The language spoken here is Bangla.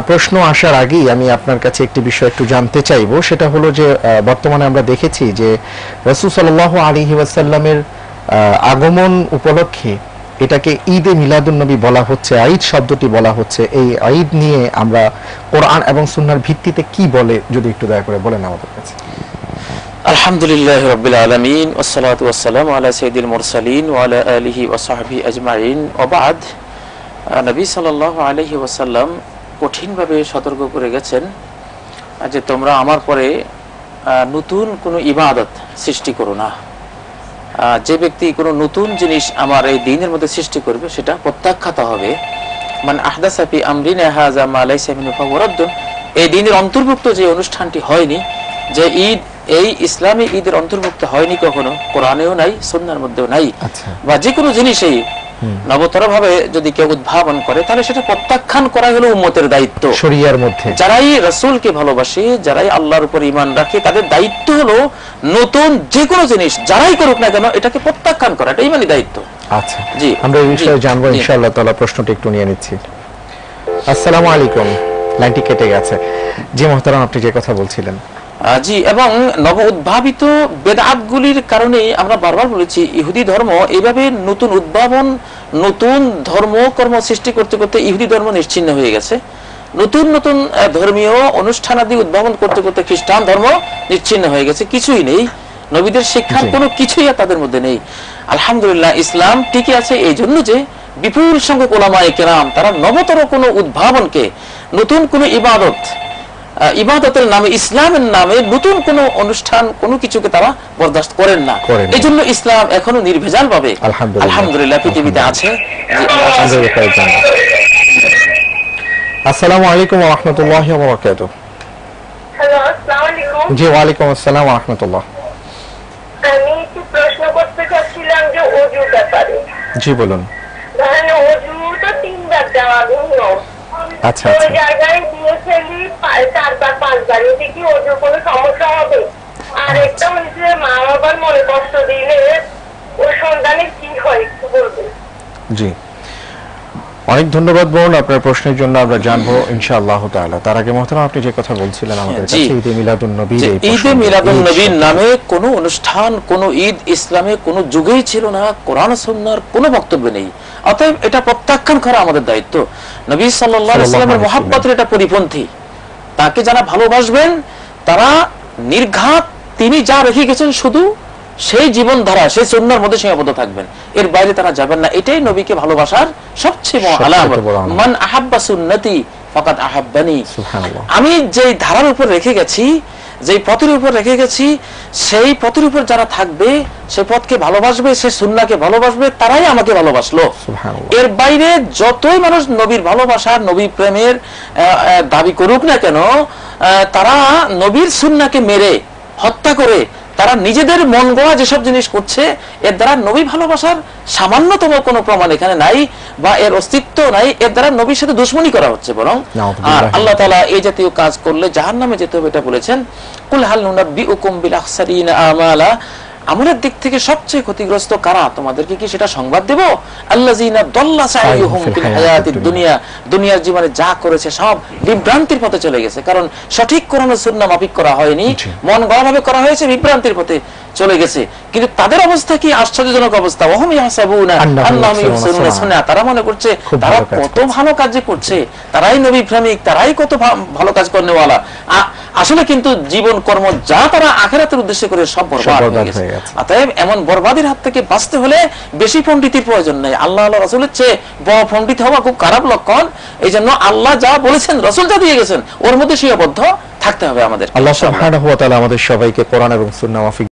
প্রশ্ন আসার আগেই আমি আপনার কাছে একটি বিষয় একটু জানতে চাইবো, সেটা হলো যে বর্তমানে আমরা দেখেছি যে রাসূল সাল্লাল্লাহু আলাইহি ওয়াসাল্লামের আগমন উপলক্ষে এটাকে ঈদে মিলাদুন নবী বলা হচ্ছে, ঈদ শব্দটি বলা হচ্ছে। এই ঈদ নিয়ে আমরা কোরআন এবং সুন্নাহর ভিত্তিতে কি বলে যদি একটু দয়া করে বলেন আমাদের কাছে। আলহামদুলিল্লাহি রাব্বিল আলামিন ওয়াসসালাতু ওয়াসসালামু আলা সাইয়্যিদিল মুরসালিন ওয়া আলা আলিহি ওয়া সাহবিহি আজমাইন ওয়া বাদ। নবী সাল্লাল্লাহু আলাইহি ওয়াসাল্লাম কঠিনভাবে সতর্ক করে গেছেন যে তোমরা আমার পরে নতুন কোনো ইবাদত সৃষ্টি করো না। যে ব্যক্তি কোনো নতুন জিনিস আমার এই দ্বীনের মধ্যে সৃষ্টি করবে সেটা প্রত্যাখ্যাত হবে। মান আহদাসা ফি আমরিনা হাযা মা লাইসা মিনহু ফাহুয়া রাদ্দুন। এই দ্বীনের অন্তর্ভুক্ত যে অনুষ্ঠানটি হয়নি, যে ঈদ, এই ইসলামী ঈদের অন্তর্ভুক্ত হয়নি কখনো, কোরআনেও নাই, সুন্নাহর মধ্যেও নাই। বা যে কোনো জিনিসই নবতর ভাবে যদি কেউ উদ্ভাবন করে তাহলে সেটা প্রত্যাখ্যান করা হলো উম্মতের দায়িত্ব। শরিয়ার মধ্যে যারাই রাসূলকে ভালোবাসে, যারাই আল্লাহর উপর ঈমান রাখে, তাদের দায়িত্ব হলো নতুন যে কোনো জিনিস যারাই করুক না কেন এটাকে প্রত্যাখ্যান করা, এটা ঈমানি দায়িত্ব। আচ্ছা জি, আমরা এই বিষয়ে জানবো ইনশাআল্লাহ তাআলা। প্রশ্নটি একটু নিয়ে নিচ্ছি। আসসালামু আলাইকুম, লাইনটি কেটে গেছে। জি মুহতারাম, আপনি যে কথা বলছিলেন। জি, এবং নব উদ্ভাবিত বেদাতগুলির কারণে আমরা বারবার বলেছি ইহুদি ধর্ম এইভাবে নতুন উদ্ভাবন, নতুন ধর্ম কর্ম সৃষ্টি করতে করতে ইহুদি ধর্ম নিশ্চিহ্ন হয়ে গেছে। নতুন নতুন ধর্মীয় অনুষ্ঠানাদি উদ্ভাবন করতে করতে খ্রিস্টান ধর্ম নিশ্চিহ্ন হয়ে গেছে। কিছুই নেই, নবীদের শিক্ষার কোনো কিছুই তাদের মধ্যে নেই। আলহামদুলিল্লাহ, ইসলাম টিকে আছে এই জন্য যে বিপুল সংখ্যক উলামায়ে কেরাম তারা নবতর কোনো উদ্ভাবনকে, নতুন কোনো ইবাদতের নামে, ইসলামের নামে নতুন কোন অনুষ্ঠান, কোনো কিছুকে তারা বরদাস্ত করেন না। এই জন্য ইসলাম এখনো নির্ভেজাল ভাবে আলহামদুলিল্লাহ পৃথিবীতে আছে। আসসালামু আলাইকুম ওয়া রাহমাতুল্লাহি ওয়া বারাকাতুহু। হ্যালো, আসসালামু আলাইকুম। জি ওয়া আলাইকুম আসসালাম ওয়া রাহমাতুল্লাহ। আমি একটু প্রশ্ন করতে চাচ্ছিলাম যে ওযুর ব্যাপারে। জি বলুন। ধরেন ওযু তো তিনবার দেওয়া গুণ। আচ্ছা আচ্ছা। ওই জায়গায় দিয়ে ফেলি 4বার 5বার, এতে কি ওযুর কোনো সমস্যা হবে? আর একটা হচ্ছে মা বাবার মনে কষ্ট দিলে ওই সন্তানের কি হয় একটু বলবেন। জি, অনেক ধন্যবাদ বোন, আপনার প্রশ্নের জন্য আমরা জানবো ইনশাআল্লাহ তাআলা। তার আগে মুহতারাম, আপনি যে কথা বলছিলেন আমাদের কাছে ঈদে মিলাদুন নবী, ঈদে মিলাদুন নবীর নামে কোনো অনুষ্ঠান, কোনো ঈদ ইসলামে কোনো যুগেই ছিল না, কোরআন সুন্নাহর কোনো বক্তব্য নেই। অতএব এটা প্রত্যাখ্যান করা আমাদের দায়িত্ব। নবী সাল্লাল্লাহু আলাইহি ওয়াসাল্লামের মহব্বতের এটা পরিপন্থী। তাকে যারা ভালোবাসবেন তারা নির্ঘাত তিনি যা রেখে গেছেন শুধু সেই জীবনধারা, সেই সুন্নাহর মধ্যে সীমাবদ্ধ থাকবেন, এর বাইরে তারা যাবেন না। এটাই নবীকে ভালোবাসার সবচেয়ে বড় আলামত। মান আহাব্বা সুন্নতি ফাকাদ আহাব্বানি। আমি যেই ধারার উপর রেখে গেছি, যেই পথের উপর রেখে গেছি, সেই পথের উপর যারা থাকবে, সেই পথকে ভালোবাসবে, সেই সুন্নাহকে ভালোবাসবে, তারাই আমাকে ভালোবাসলো। এর বাইরে যতই মানুষ নবীর ভালোবাসার, নবী প্রেমের দাবি করুক না কেন, তারা নবীর সুন্নাহকে মেরে হত্যা করে তারা নিজেদের মন গড়া যেসব জিনিস করছে, এর দ্বারা নবী ভালোবাসার সামান্যতম কোনো প্রমাণ এখানে নাই, বা এর অস্তিত্ব নাই। এর দ্বারা নবীর সাথে দুশমনি করা হচ্ছে বরং। আর আল্লাহ তাআলা এই জাতীয় কাজ করলে জাহান্নামে যেতে হবে এটা বলেছেন। কুল হাল নুনাব্বিউকুম বিল আখসারিনা আমালা। আমলের দিক থেকে সবচেয়ে ক্ষতিগ্রস্ত কারা, তোমাদেরকে কি সেটা সংবাদ দেব? আল্লাযিনা দাল্লা সাইয়ুহুম ফিল হায়াতিদ দুনিয়া। দুনিয়ার জীবনে যা করেছে সব বিভ্রান্তির পথে চলে গেছে, কারণ সঠিক কোরআন ও সুন্নাহ মাফিক করা হয়নি, মন গড়াভাবে করা হয়েছে, বিভ্রান্তির পথে চলে গেছে। কিন্তু তাদের অবস্থা কি আশ্চর্যজনক অবস্থা। ওহুম ইয়াহসাবুনা আন্নাহুম ইউহসিনুনা সুন্নাহ। তারা মনে করছে তারা কত ভালো কাজ করছে, তারাই নবী প্রেমিক, তারাই কত ভালো কাজ করনেওয়ালা। আসলে কিন্তু জীবন কর্ম যা তারা আখিরাতের উদ্দেশ্যে করে সব বরবাদ হয়ে গেছে। অতএব এমন বরবাদের হাত থেকে বাঁচতে হলে বেশি পণ্ডিতের প্রয়োজন নেই। আল্লাহ রাসূলের চেয়ে বড় পণ্ডিত হওয়া খুব খারাপ লক্ষণ। এই জন্য আল্লাহ যা বলেছেন, রাসূল যা দিয়ে গেছেন, ওর মধ্যে সীমাবদ্ধ থাকতে হবে আমাদের। আল্লাহ সুবহানাহু ওয়া তাআলা আমাদের সবাইকে কোরআন এবং সুন্নাহ মাফিক